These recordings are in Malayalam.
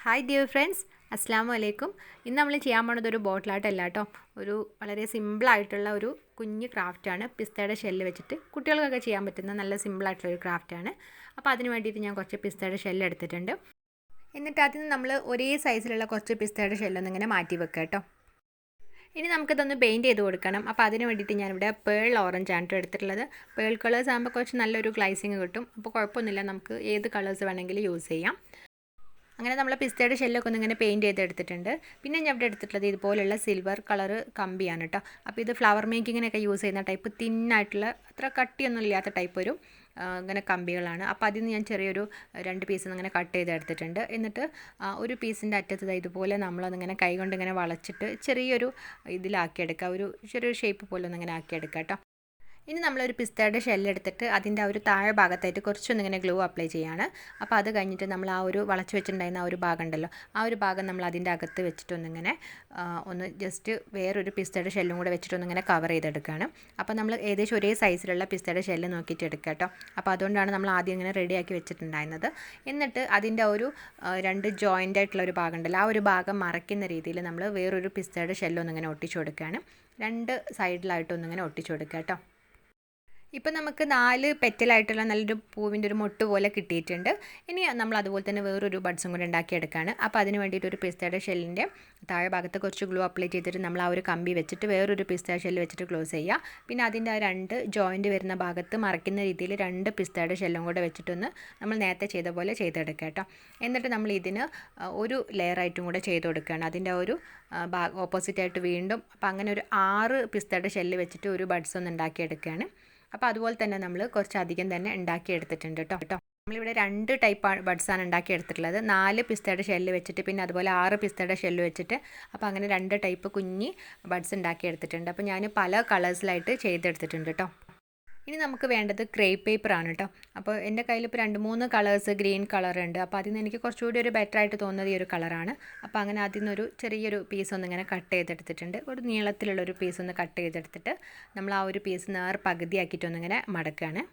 ഹായ് ഡിയർ ഫ്രണ്ട്സ്, അസ്സലാമു അലൈക്കും. ഇന്ന് നമ്മൾ ചെയ്യാൻ പോണത് ഒരു ബോട്ടിൽ ആർട്ട് അല്ല കേട്ടോ. ഒരു വളരെ സിമ്പിളായിട്ടുള്ള ഒരു കുഞ്ഞ് ക്രാഫ്റ്റാണ്. പിസ്തയുടെ ഷെല്ല് വെച്ചിട്ട് കുട്ടികൾക്കൊക്കെ ചെയ്യാൻ പറ്റുന്ന നല്ല സിമ്പിളായിട്ടുള്ള ഒരു ക്രാഫ്റ്റാണ്. അപ്പോൾ അതിന് വേണ്ടിയിട്ട് ഞാൻ കുറച്ച് പിസ്തയുടെ ഷെല്ല് എടുത്തിട്ടുണ്ട്. എന്നിട്ട് അതിന് നമ്മൾ ഒരേ സൈസിലുള്ള കുറച്ച് പിസ്തയുടെ ഷെല്ലൊന്നിങ്ങനെ മാറ്റി വെക്കുക കേട്ടോ. ഇനി നമുക്കിതൊന്ന് പെയിൻറ്റ് ചെയ്ത് കൊടുക്കണം. അപ്പോൾ അതിന് വേണ്ടിയിട്ട് ഞാനിവിടെ പേൾ ഓറഞ്ച് ആണ് എടുത്തിട്ടുള്ളത്. പേൾ കളേഴ്സ് ആകുമ്പോൾ കുറച്ച് നല്ലൊരു ഗ്ലൈസിങ് കിട്ടും. അപ്പോൾ കുഴപ്പമൊന്നുമില്ല, നമുക്ക് ഏത് കളേഴ്സ് വേണമെങ്കിലും യൂസ് ചെയ്യാം. അങ്ങനെ നമ്മൾ പിസ്തയുടെ ഷെല്ലൊക്കെ ഒന്നിങ്ങനെ പെയിൻറ്റ് ചെയ്തെടുത്തിട്ടുണ്ട്. പിന്നെ ഞാൻ ഇവിടെ എടുത്തിട്ടുള്ളത് ഇതുപോലുള്ള സിൽവർ കളർ കമ്പിയാണ് കേട്ടോ. അപ്പോൾ ഇത് ഫ്ലവർ മേക്കിങ്ങിനൊക്കെ യൂസ് ചെയ്യുന്ന ടൈപ്പ് തിന്നായിട്ടുള്ള അത്ര കട്ടിയൊന്നും ഇല്ലാത്ത ടൈപ്പ് ഒരു ഇങ്ങനെ കമ്പികളാണ്. അപ്പോൾ അതിൽ നിന്ന് ഞാൻ ചെറിയൊരു 2 പീസ് ഇങ്ങനെ കട്ട് ചെയ്തെടുത്തിട്ടുണ്ട്. എന്നിട്ട് ഒരു പീസിൻ്റെ അറ്റത്ത് ഇതുപോലെ നമ്മളൊന്നിങ്ങനെ കൈ കൊണ്ട് ഇങ്ങനെ വളച്ചിട്ട് ചെറിയൊരു ഇതിലാക്കിയെടുക്കുക, ഒരു ചെറിയൊരു ഷേപ്പ് പോലെ ഒന്നിങ്ങനെ ആക്കിയെടുക്കുക കേട്ടോ. ഇനി നമ്മളൊരു പിസ്തയുടെ ഷെല്ലെടുത്തിട്ട് അതിൻ്റെ ആ ഒരു താഴെ ഭാഗത്തായിട്ട് കുറച്ചൊന്നിങ്ങനെ ഗ്ലൂ അപ്ലൈ ചെയ്യാണ്. അപ്പോൾ അത് കഴിഞ്ഞിട്ട് നമ്മൾ ആ ഒരു വളച്ച് വെച്ചിട്ടുണ്ടായിരുന്ന ആ ഒരു ഭാഗം ഉണ്ടല്ലോ, ആ ഒരു ഭാഗം നമ്മൾ അതിൻ്റെ അകത്ത് വെച്ചിട്ടൊന്നിങ്ങനെ ഒന്ന് ജസ്റ്റ് വേറൊരു പിസ്തയുടെ ഷെല്ലും കൂടെ വെച്ചിട്ടൊന്നിങ്ങനെ കവർ ചെയ്തെടുക്കുകയാണ്. അപ്പോൾ നമ്മൾ ഏകദേശം ഒരേ സൈസിലുള്ള പിസ്തയുടെ ഷെല്ല് നോക്കിയിട്ട് എടുക്കുക കേട്ടോ. അപ്പോൾ അതുകൊണ്ടാണ് നമ്മൾ ആദ്യം ഇങ്ങനെ റെഡിയാക്കി വെച്ചിട്ടുണ്ടായിരുന്നത്. എന്നിട്ട് അതിൻ്റെ ഒരു 2 ജോയിൻ്റ് ആയിട്ടുള്ള ഒരു ഭാഗം ഉണ്ടല്ലോ, ആ ഒരു ഭാഗം മറയ്ക്കുന്ന രീതിയിൽ നമ്മൾ വേറൊരു പിസ്തയുടെ ഷെല്ലൊന്നിങ്ങനെ ഒട്ടിച്ചു കൊടുക്കുകയാണ്. 2 സൈഡിലായിട്ടൊന്നിങ്ങനെ ഒട്ടിച്ചു കൊടുക്കുക കേട്ടോ. ഇപ്പം നമുക്ക് 4 പെറ്റലായിട്ടുള്ള നല്ലൊരു പൂവിൻ്റെ ഒരു മൊട്ട് പോലെ കിട്ടിയിട്ടുണ്ട്. ഇനി നമ്മൾ അതുപോലെ തന്നെ വേറൊരു ബഡ്സും കൂടെ ഉണ്ടാക്കിയെടുക്കുകയാണ്. അപ്പോൾ അതിന് വേണ്ടിയിട്ട് ഒരു പിസ്തയുടെ ഷെല്ലിൻ്റെ താഴെ ഭാഗത്ത് കുറച്ച് ഗ്ലൂ അപ്ലൈ ചെയ്തിട്ട് നമ്മൾ ആ ഒരു കമ്പി വെച്ചിട്ട് വേറൊരു പിസ്ത ഷെല്ല് വെച്ചിട്ട് ക്ലോസ് ചെയ്യുക. പിന്നെ അതിൻ്റെ ആ 2 ജോയിൻറ്റ് വരുന്ന ഭാഗത്ത് മറയ്ക്കുന്ന രീതിയിൽ 2 പിസ്തയുടെ ഷെല്ലും കൂടെ വെച്ചിട്ടൊന്ന് നമ്മൾ നേരത്തെ ചെയ്ത പോലെ ചെയ്തെടുക്കുക കേട്ടോ. എന്നിട്ട് നമ്മൾ ഇതിന് ഒരു ലെയറായിട്ടും കൂടെ ചെയ്ത് കൊടുക്കുകയാണ്. അതിൻ്റെ ഒരു ഓപ്പോസിറ്റായിട്ട് വീണ്ടും അപ്പോൾ അങ്ങനെ ഒരു 6 പിസ്തയുടെ ഷെല്ല് വെച്ചിട്ട് ഒരു ബഡ്സ് ഒന്ന് ഉണ്ടാക്കിയെടുക്കുകയാണ്. അപ്പോൾ അതുപോലെ തന്നെ നമ്മൾ കുറച്ചധികം തന്നെ ഉണ്ടാക്കിയെടുത്തിട്ടുണ്ട് കേട്ടോ. നമ്മളിവിടെ 2 ടൈപ്പ് ബഡ്സാണ് ഉണ്ടാക്കിയെടുത്തിട്ടുള്ളത്. 4 പിസ്തയുടെ ഷെല്ല് വെച്ചിട്ട് പിന്നെ അതുപോലെ 6 പിസ്തയുടെ ഷെല്ല് വെച്ചിട്ട്. അപ്പോൾ അങ്ങനെ 2 ടൈപ്പ് കുഞ്ഞി ബഡ്സ് ഉണ്ടാക്കിയെടുത്തിട്ടുണ്ട്. അപ്പോൾ ഞാൻ പല കളേഴ്സിലായിട്ട് ചെയ്തെടുത്തിട്ടുണ്ട് കേട്ടോ. ഇനി നമുക്ക് വേണ്ടത് ക്രേപ്പ് പേപ്പറാണ് കേട്ടോ. അപ്പോൾ എൻ്റെ കയ്യിൽ ഇപ്പോൾ 2-3 കളേഴ്സ് ഗ്രീൻ കളറുണ്ട്. അപ്പോൾ അതിൽ നിന്ന് എനിക്ക് കുറച്ചുകൂടി ഒരു ബെറ്റർ ആയിട്ട് തോന്നുന്നത് ഈ ഒരു കളറാണ്. അപ്പോൾ അങ്ങനെ അതിൽ നിന്നൊരു ചെറിയൊരു പീസ് ഒന്നിങ്ങനെ കട്ട് ചെയ്തെടുത്തിട്ടുണ്ട്. ഒരു നീളത്തിലുള്ളൊരു പീസ് ഒന്ന് കട്ട് ചെയ്തെടുത്തിട്ട് നമ്മൾ ആ ഒരു പീസ് പകുതിയാക്കിയിട്ടൊന്നിങ്ങനെ മടക്കുകയാണ്.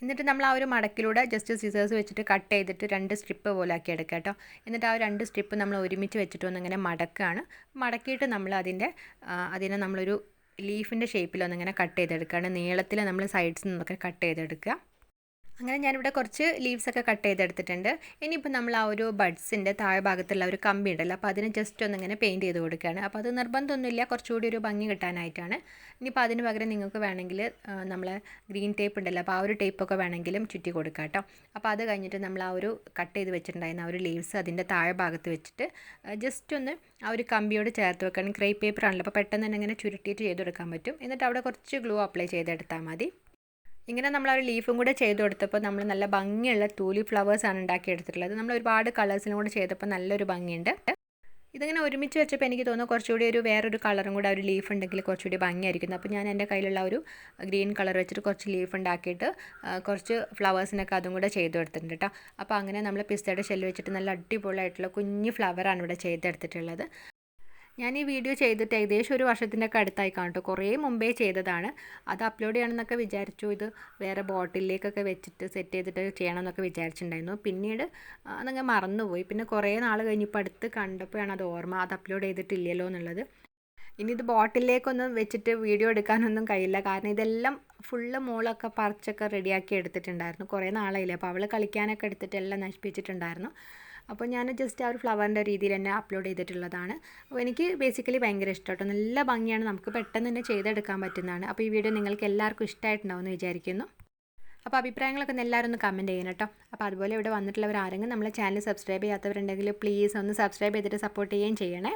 എന്നിട്ട് നമ്മൾ ആ ഒരു മടക്കിലൂടെ ജസ്റ്റ് സിസേഴ്സ് വെച്ചിട്ട് കട്ട് ചെയ്തിട്ട് 2 സ്ട്രിപ്പ് പോലെ ആക്കി എടുക്കുക കേട്ടോ. എന്നിട്ട് ആ 2 സ്ട്രിപ്പ് നമ്മൾ ഒരുമിച്ച് വെച്ചിട്ടൊന്നിങ്ങനെ മടക്കുകയാണ്. മടക്കിയിട്ട് നമ്മൾ അതിനെ നമ്മളൊരു ലീഫിൻ്റെ ഷേപ്പിലൊന്നിങ്ങനെ കട്ട് ചെയ്തെടുക്കുകയാണ്. നീളത്തിൽ നമ്മൾ സൈഡ്സിൽ നിന്നൊക്കെ കട്ട് ചെയ്തെടുക്കുക. അങ്ങനെ ഞാനിവിടെ കുറച്ച് ലീവ്സൊക്കെ കട്ട് ചെയ്തെടുത്തിട്ടുണ്ട്. ഇനിയിപ്പോൾ നമ്മൾ ആ ഒരു ബഡ്സിൻ്റെ താഴെ ഭാഗത്തുള്ള ഒരു കമ്പി ഉണ്ടല്ലോ, അപ്പോൾ അതിന് ജസ്റ്റ് ഒന്നിങ്ങനെ പെയിൻറ്റ് ചെയ്ത് കൊടുക്കുകയാണ്. അപ്പോൾ അത് നിർബന്ധമൊന്നുമില്ല, കുറച്ചുകൂടി ഒരു ഭംഗി കിട്ടാനായിട്ടാണ്. ഇനിയിപ്പോൾ അതിന് പകരം നിങ്ങൾക്ക് വേണമെങ്കിൽ നമ്മളെ ഗ്രീൻ ടേപ്പ് ഉണ്ടല്ലോ, അപ്പോൾ ആ ഒരു ടേപ്പൊക്കെ വേണമെങ്കിലും ചുറ്റി കൊടുക്കുക കേട്ടോ. അപ്പോൾ അത് കഴിഞ്ഞിട്ട് നമ്മൾ ആ ഒരു കട്ട് ചെയ്ത് വെച്ചിട്ടുണ്ടായിരുന്ന ആ ഒരു ലീവ്സ് അതിൻ്റെ താഴെ ഭാഗത്ത് വെച്ചിട്ട് ജസ്റ്റ് ഒന്ന് ആ ഒരു കമ്പിയോട് ചേർത്ത് വെക്കണം. ക്രേപ്പ് പേപ്പർ ആണല്ലോ, അപ്പോൾ പെട്ടെന്ന് തന്നെ ഇങ്ങനെ ചുരുട്ടിയിട്ട് ചെയ്തെടുക്കാൻ പറ്റും. എന്നിട്ട് അവിടെ കുറച്ച് ഗ്ലൂ അപ്ലൈ ചെയ്തെടുത്താൽ മതി. ഇങ്ങനെ നമ്മൾ ആ ഒരു ലീഫും കൂടെ ചെയ്ത് കൊടുത്തപ്പോൾ നമ്മൾ നല്ല ഭംഗിയുള്ള ടൂലിപ്പ് ഫ്ലവേഴ്സാണ് ഉണ്ടാക്കിയെടുത്തിട്ടുള്ളത്. നമ്മൾ ഒരുപാട് കളേഴ്സിലും കൂടെ ചെയ്തപ്പോൾ നല്ലൊരു ഭംഗിയുണ്ട്. ഇതിങ്ങനെ ഒരുമിച്ച് വെച്ചപ്പോൾ എനിക്ക് തോന്നുന്നു കുറച്ചുകൂടി വേറൊരു കളറും കൂടെ ഒരു ലീഫ് ഉണ്ടെങ്കിൽ കുറച്ചുകൂടി ഭംഗിയായിരിക്കുന്നു. അപ്പോൾ ഞാൻ എൻ്റെ കയ്യിലുള്ള ഒരു ഗ്രീൻ കളർ വെച്ചിട്ട് കുറച്ച് ലീഫ് ഉണ്ടാക്കിയിട്ട് കുറച്ച് ഫ്ലവേഴ്സിനൊക്കെ അതും കൂടെ ചെയ്ത് കൊടുത്തിട്ടുണ്ട് കേട്ടോ. അപ്പോൾ അങ്ങനെ നമ്മൾ പിസ്തയുടെ ഷെല്ല് വെച്ചിട്ട് നല്ല അടിപൊളിയായിട്ടുള്ള കുഞ്ഞ് ഫ്ലവറാണ് ഇവിടെ ചെയ്തെടുത്തിട്ടുള്ളത്. ഞാൻ ഈ വീഡിയോ ചെയ്തിട്ട് ഏകദേശം 1 വർഷത്തിൻ്റെ ഒക്കെ അടുത്തായി കാണട്ടോ. കുറേ മുമ്പേ ചെയ്തതാണ്. അത് അപ്ലോഡ് ചെയ്യണമെന്നൊക്കെ വിചാരിച്ചു. ഇത് വേറെ ബോട്ടിലേക്കൊക്കെ വെച്ചിട്ട് സെറ്റ് ചെയ്തിട്ട് ചെയ്യണമെന്നൊക്കെ വിചാരിച്ചിട്ടുണ്ടായിരുന്നു. പിന്നീട് അതങ്ങ് മറന്നുപോയി. പിന്നെ കുറേ നാൾ കഴിഞ്ഞപ്പോൾ അടുത്ത് കണ്ടപ്പോഴാണ് അത് ഓർമ്മ, അത് അപ്ലോഡ് ചെയ്തിട്ടില്ലല്ലോ എന്നുള്ളത്. ഇനി ഇത് ബോട്ടിലേക്കൊന്നും വെച്ചിട്ട് വീഡിയോ എടുക്കാനൊന്നും കഴിയില്ല, കാരണം ഇതെല്ലാം ഫുള്ള് മോളൊക്കെ പറിച്ചൊക്കെ റെഡിയാക്കി എടുത്തിട്ടുണ്ടായിരുന്നു. കുറേ നാളായില്ലേ, അപ്പോൾ അവൾ കളിക്കാനൊക്കെ എടുത്തിട്ട് എല്ലാം നശിപ്പിച്ചിട്ടുണ്ടായിരുന്നു. അപ്പോൾ ഞാൻ ജസ്റ്റ് ആ ഒരു ഫ്ലവറിൻ്റെ രീതിയിൽ തന്നെ അപ്ലോഡ് ചെയ്തിട്ടുള്ളതാണ്. അപ്പോൾ എനിക്ക് ബേസിക്കലി ഭയങ്കര ഇഷ്ടമാട്ടോ. നല്ല ഭംഗിയാണ്, നമുക്ക് പെട്ടെന്ന് തന്നെ ചെയ്തെടുക്കാൻ പറ്റുന്നതാണ്. അപ്പോൾ ഈ വീഡിയോ നിങ്ങൾക്ക് എല്ലാവർക്കും ഇഷ്ടമായിട്ടുണ്ടാവുമെന്ന് വിചാരിക്കുന്നു. അപ്പോൾ അഭിപ്രായങ്ങളൊക്കെ എല്ലാവരും ഒന്ന് കമൻറ്റ് ചെയ്യണം കേട്ടോ. അപ്പോൾ അതുപോലെ ഇവിടെ വന്നിട്ടുള്ളവർ ആരെങ്കിലും നമ്മളെ ചാനൽ സബ്സ്ക്രൈബ് ചെയ്യാത്തവരുണ്ടെങ്കിൽ പ്ലീസ് ഒന്ന് സബ്സ്ക്രൈബ് ചെയ്തിട്ട് സപ്പോർട്ട് ചെയ്യുകയും ചെയ്യണേ.